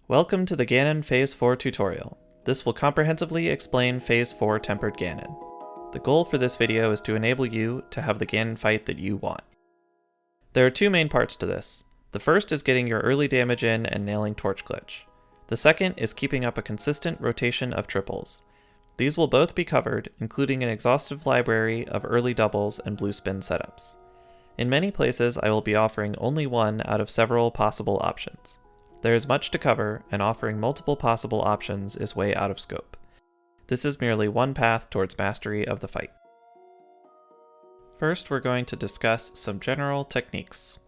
Welcome to the Ganon Phase 4 tutorial. This will comprehensively explain Phase 4 Tempered Ganon. The goal for this video is to enable you to have the Ganon fight that you want. There are two main parts to this. The first is getting your early damage in and nailing Torch Glitch. The second is keeping up a consistent rotation of triples. These will both be covered, including an exhaustive library of early doubles and blue spin setups. In many places, I will be offering only one out of several possible options. There is much to cover, and offering multiple possible options is way out of scope. This is merely one path towards mastery of the fight. First, we're going to discuss some general techniques.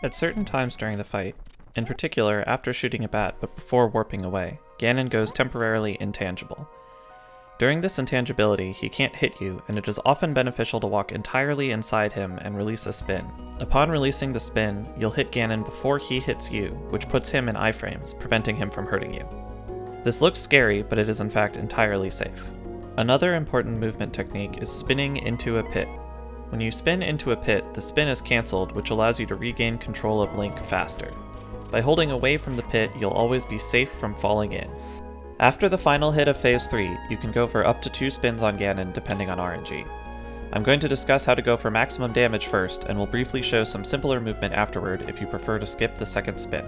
At certain times during the fight, in particular after shooting a bat but before warping away, Ganon goes temporarily intangible. During this intangibility, he can't hit you, and it is often beneficial to walk entirely inside him and release a spin. Upon releasing the spin, you'll hit Ganon before he hits you, which puts him in iframes, preventing him from hurting you. This looks scary, but it is in fact entirely safe. Another important movement technique is spinning into a pit. When you spin into a pit, the spin is cancelled, which allows you to regain control of Link faster. By holding away from the pit, you'll always be safe from falling in. After the final hit of Phase 3, you can go for up to 2 spins on Ganon depending on RNG. I'm going to discuss how to go for maximum damage first, and will briefly show some simpler movement afterward if you prefer to skip the second spin.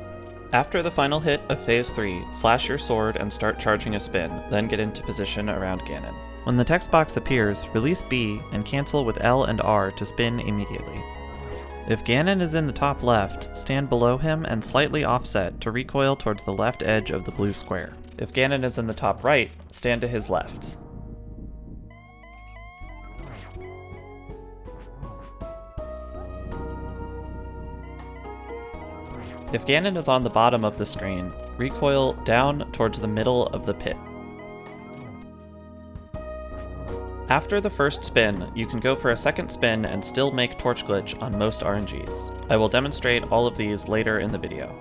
After the final hit of Phase 3, slash your sword and start charging a spin, then get into position around Ganon. When the text box appears, release B and cancel with L and R to spin immediately. If Ganon is in the top left, stand below him and slightly offset to recoil towards the left edge of the blue square. If Ganon is in the top right, stand to his left. If Ganon is on the bottom of the screen, recoil down towards the middle of the pit. After the first spin, you can go for a second spin and still make Torch Glitch on most RNGs. I will demonstrate all of these later in the video.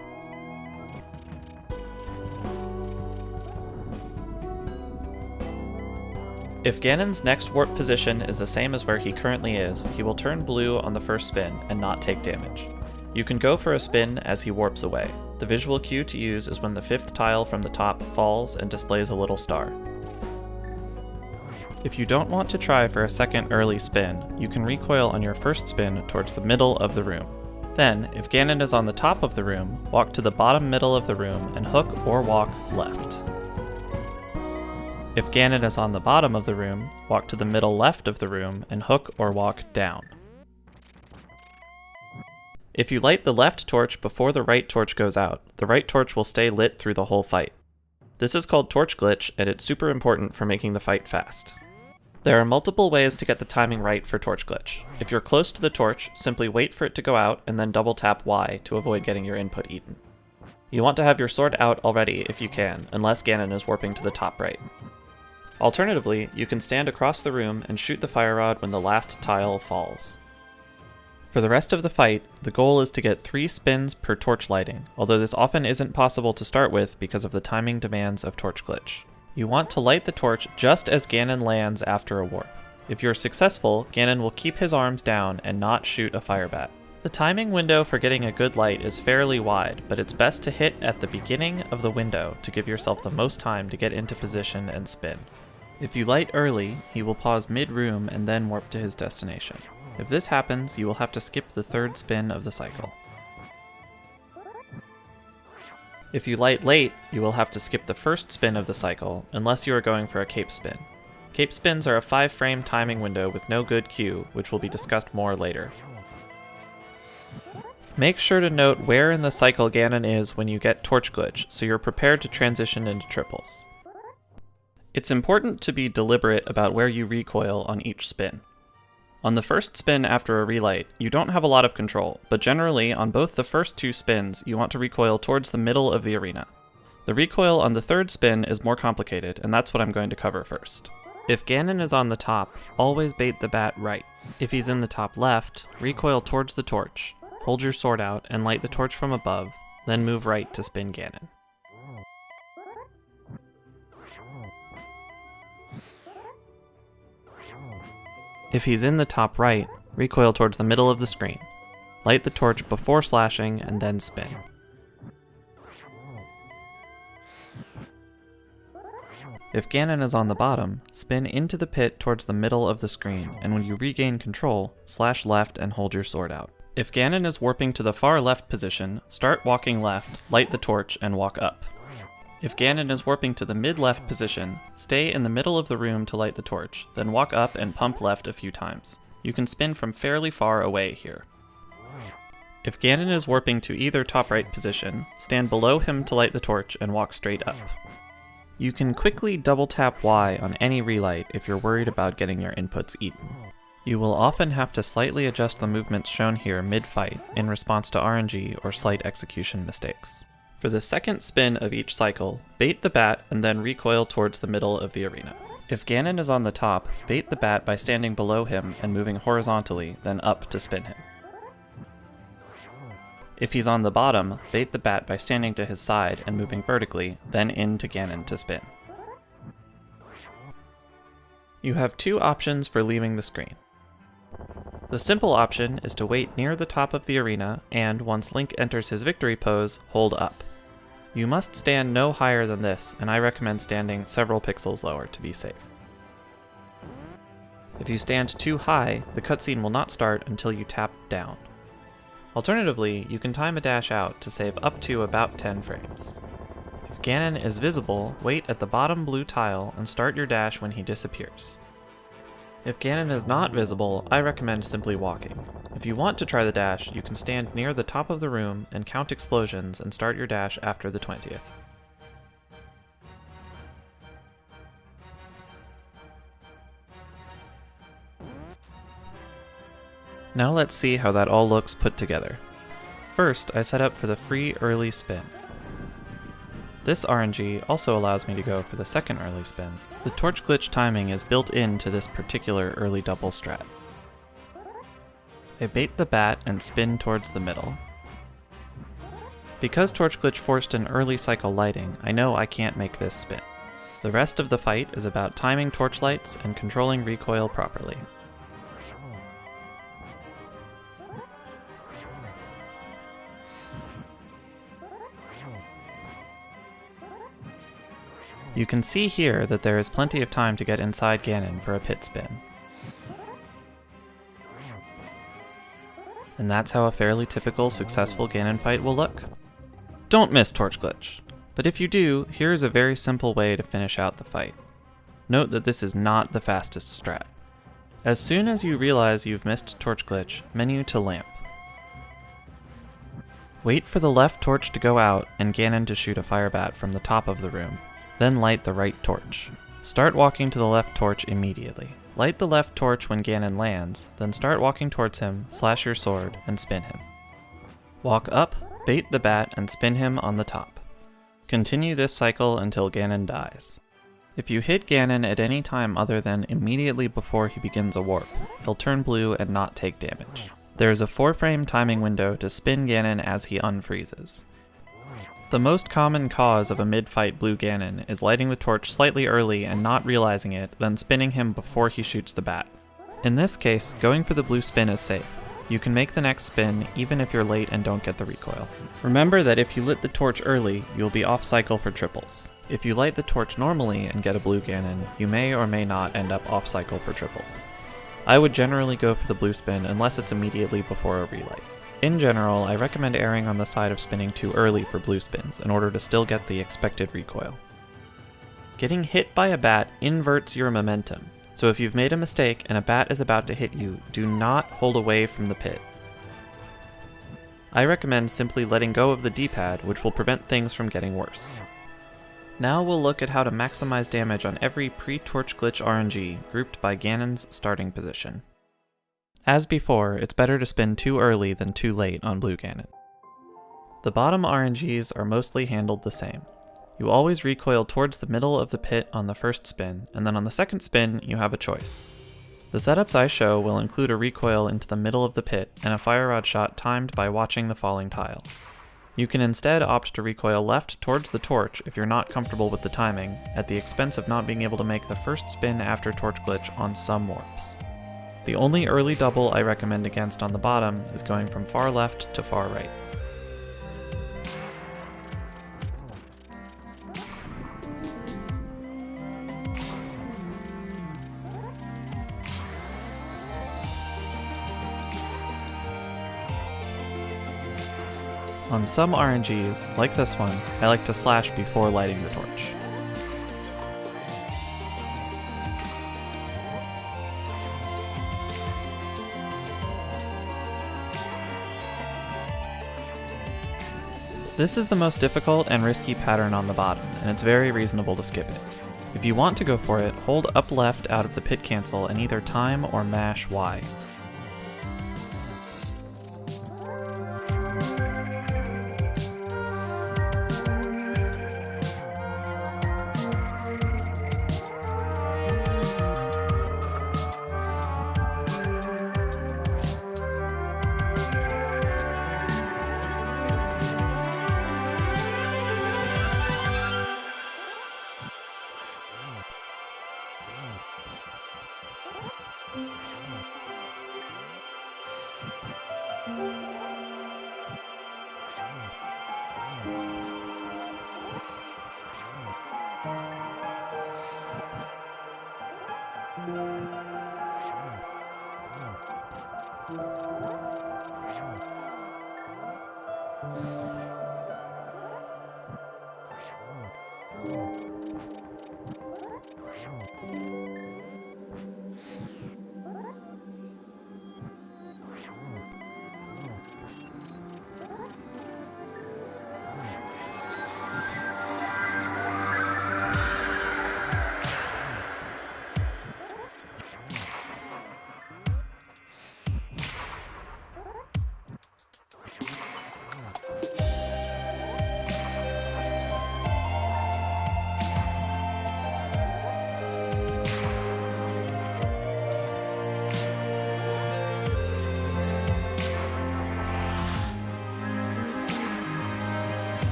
If Ganon's next warp position is the same as where he currently is, he will turn blue on the first spin and not take damage. You can go for a spin as he warps away. The visual cue to use is when the 5th tile from the top falls and displays a little star. If you don't want to try for a second early spin, you can recoil on your first spin towards the middle of the room. Then, if Ganon is on the top of the room, walk to the bottom middle of the room and hook or walk left. If Ganon is on the bottom of the room, walk to the middle left of the room and hook or walk down. If you light the left torch before the right torch goes out, the right torch will stay lit through the whole fight. This is called Torch Glitch, and it's super important for making the fight fast. There are multiple ways to get the timing right for Torch Glitch. If you're close to the torch, simply wait for it to go out and then double tap Y to avoid getting your input eaten. You want to have your sword out already if you can, unless Ganon is warping to the top right. Alternatively, you can stand across the room and shoot the fire rod when the last tile falls. For the rest of the fight, the goal is to get 3 spins per torch lighting, although this often isn't possible to start with because of the timing demands of Torch Glitch. You want to light the torch just as Ganon lands after a warp. If you're successful, Ganon will keep his arms down and not shoot a fire bat. The timing window for getting a good light is fairly wide, but it's best to hit at the beginning of the window to give yourself the most time to get into position and spin. If you light early, he will pause mid-room and then warp to his destination. If this happens, you will have to skip the 3rd spin of the cycle. If you light late, you will have to skip the 1st spin of the cycle, unless you are going for a Capespin. Capespins are a 5-frame timing window with no good cue, which will be discussed more later. Make sure to note where in the cycle Ganon is when you get Torch Glitch, so you're prepared to transition into triples. It's important to be deliberate about where you recoil on each spin. On the first spin after a relight, you don't have a lot of control, but generally on both the first 2 spins, you want to recoil towards the middle of the arena. The recoil on the 3rd spin is more complicated, and that's what I'm going to cover first. If Ganon is on the top, always bait the bat right. If he's in the top left, recoil towards the torch, hold your sword out and light the torch from above, then move right to spin Ganon. If he's in the top right, recoil towards the middle of the screen. Light the torch before slashing and then spin. If Ganon is on the bottom, spin into the pit towards the middle of the screen, and when you regain control, slash left and hold your sword out. If Ganon is warping to the far left position, start walking left, light the torch, and walk up. If Ganon is warping to the mid-left position, stay in the middle of the room to light the torch, then walk up and pump left a few times. You can spin from fairly far away here. If Ganon is warping to either top right position, stand below him to light the torch and walk straight up. You can quickly double tap Y on any relight if you're worried about getting your inputs eaten. You will often have to slightly adjust the movements shown here mid-fight in response to RNG or slight execution mistakes. For the second spin of each cycle, bait the bat and then recoil towards the middle of the arena. If Ganon is on the top, bait the bat by standing below him and moving horizontally, then up to spin him. If he's on the bottom, bait the bat by standing to his side and moving vertically, then into Ganon to spin. You have two options for leaving the screen. The simple option is to wait near the top of the arena and, once Link enters his victory pose, hold up. You must stand no higher than this, and I recommend standing several pixels lower to be safe. If you stand too high, the cutscene will not start until you tap down. Alternatively, you can time a dash out to save up to about 10 frames. If Ganon is visible, wait at the bottom blue tile and start your dash when he disappears. If Ganon is not visible, I recommend simply walking. If you want to try the dash, you can stand near the top of the room and count explosions and start your dash after the 20th. Now let's see how that all looks put together. First, I set up for the free early spin. This RNG also allows me to go for the second early spin. The torch glitch timing is built into this particular early double strat. I bait the bat and spin towards the middle. Because torch glitch forced an early cycle lighting, I know I can't make this spin. The rest of the fight is about timing torch lights and controlling recoil properly. You can see here that there is plenty of time to get inside Ganon for a pit spin. And that's how a fairly typical successful Ganon fight will look. Don't miss torch glitch, but if you do, here is a very simple way to finish out the fight. Note that this is not the fastest strat. As soon as you realize you've missed torch glitch, menu to lamp. Wait for the left torch to go out and Ganon to shoot a firebat from the top of the room. Then light the right torch. Start walking to the left torch immediately. Light the left torch when Ganon lands, then start walking towards him, slash your sword, and spin him. Walk up, bait the bat, and spin him on the top. Continue this cycle until Ganon dies. If you hit Ganon at any time other than immediately before he begins a warp, he'll turn blue and not take damage. There is a 4-frame timing window to spin Ganon as he unfreezes. The most common cause of a mid-fight blue Ganon is lighting the torch slightly early and not realizing it, then spinning him before he shoots the bat. In this case, going for the blue spin is safe. You can make the next spin even if you're late and don't get the recoil. Remember that if you lit the torch early, you'll be off cycle for triples. If you light the torch normally and get a blue Ganon, you may or may not end up off cycle for triples. I would generally go for the blue spin unless it's immediately before a relight. In general, I recommend erring on the side of spinning too early for blue spins in order to still get the expected recoil. Getting hit by a bat inverts your momentum, so if you've made a mistake and a bat is about to hit you, do not hold away from the pit. I recommend simply letting go of the D-pad, which will prevent things from getting worse. Now we'll look at how to maximize damage on every pre-torch glitch RNG grouped by Ganon's starting position. As before, it's better to spin too early than too late on blue Ganon. The bottom RNGs are mostly handled the same. You always recoil towards the middle of the pit on the first spin, and then on the second spin, you have a choice. The setups I show will include a recoil into the middle of the pit and a fire rod shot timed by watching the falling tile. You can instead opt to recoil left towards the torch if you're not comfortable with the timing, at the expense of not being able to make the first spin after torch glitch on some warps. The only early double I recommend against on the bottom is going from far left to far right. On some RNGs, like this one, I like to slash before lighting the torch. This is the most difficult and risky pattern on the bottom, and it's very reasonable to skip it. If you want to go for it, hold up left out of the pit cancel and either time or mash Y.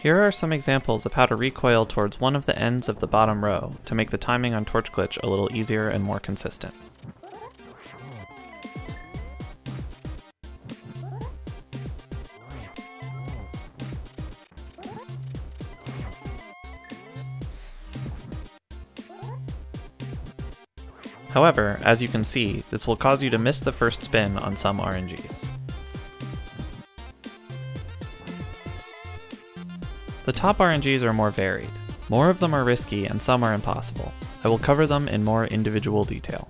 Here are some examples of how to recoil towards one of the ends of the bottom row to make the timing on Torch Glitch a little easier and more consistent. However, as you can see, this will cause you to miss the first spin on some RNGs. The top RNGs are more varied. More of them are risky and some are impossible. I will cover them in more individual detail.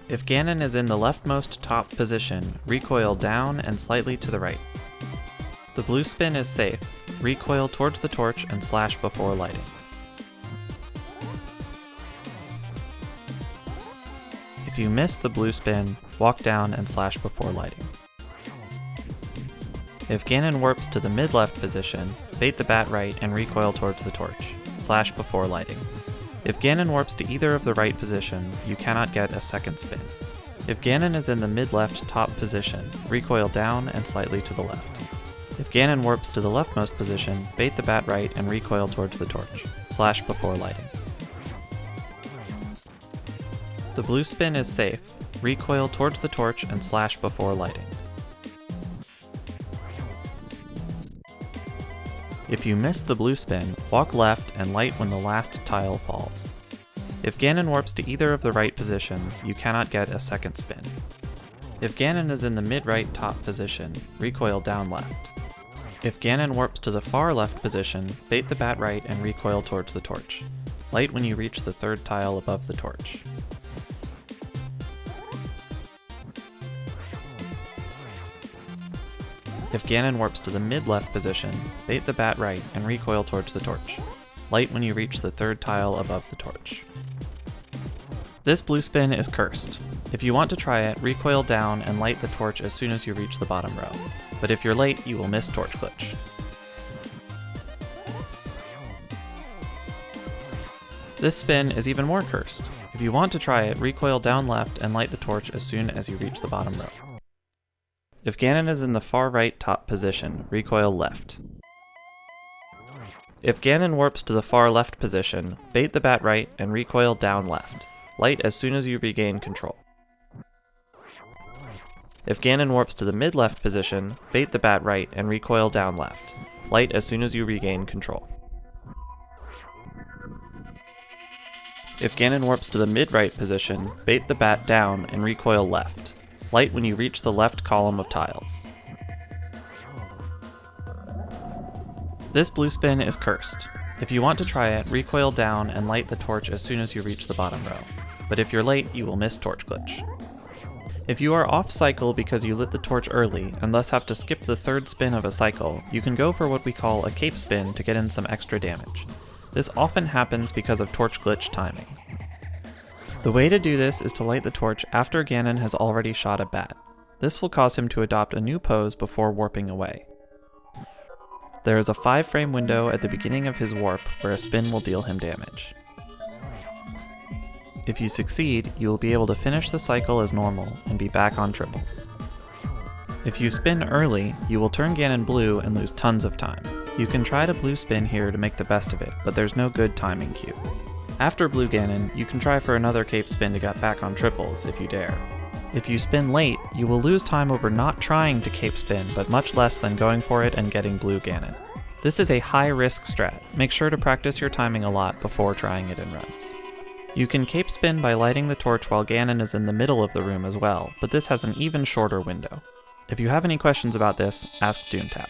If Ganon is in the leftmost top position, recoil down and slightly to the right. The blue spin is safe. Recoil towards the torch and slash before lighting. If you miss the blue spin, walk down and slash before lighting. If Ganon warps to the mid-left position, bait the bat right and recoil towards the torch. Slash before lighting. If Ganon warps to either of the right positions, you cannot get a second spin. If Ganon is in the mid-left top position, recoil down and slightly to the left. If Ganon warps to the leftmost position, bait the bat right and recoil towards the torch. Slash before lighting. The blue spin is safe. Recoil towards the torch and slash before lighting. If you miss the blue spin, walk left and light when the last tile falls. If Ganon warps to either of the right positions, you cannot get a second spin. If Ganon is in the mid-right top position, recoil down left. If Ganon warps to the far left position, bait the bat right and recoil towards the torch. Light when you reach the third tile above the torch. If Ganon warps to the mid-left position, bait the bat right and recoil towards the torch. Light when you reach the third tile above the torch. This blue spin is cursed. If you want to try it, recoil down and light the torch as soon as you reach the bottom row. But if you're late, you will miss Torch Glitch. This spin is even more cursed. If you want to try it, recoil down left and light the torch as soon as you reach the bottom row. If Ganon is in the far right top position, recoil left. If Ganon warps to the far left position, bait the bat right and recoil down left. Light as soon as you regain control. If Ganon warps to the mid-left position, bait the bat right and recoil down left. Light as soon as you regain control. If Ganon warps to the mid-right position, bait the bat down and recoil left. Light when you reach the left column of tiles. This blue spin is cursed. If you want to try it, recoil down and light the torch as soon as you reach the bottom row. But if you're late, you will miss torch glitch. If you are off cycle because you lit the torch early and thus have to skip the third spin of a cycle, you can go for what we call a Capespin to get in some extra damage. This often happens because of torch glitch timing. The way to do this is to light the torch after Ganon has already shot a bat. This will cause him to adopt a new pose before warping away. There is a 5-frame window at the beginning of his warp where a spin will deal him damage. If you succeed, you will be able to finish the cycle as normal and be back on triples. If you spin early, you will turn Ganon blue and lose tons of time. You can try to blue spin here to make the best of it, but there's no good timing cue. After blue Ganon, you can try for another cape spin to get back on triples if you dare. If you spin late, you will lose time over not trying to cape spin, but much less than going for it and getting blue Ganon. This is a high risk strat. Make sure to practice your timing a lot before trying it in runs. You can cape spin by lighting the torch while Ganon is in the middle of the room as well, but this has an even shorter window. If you have any questions about this, ask DoomTap.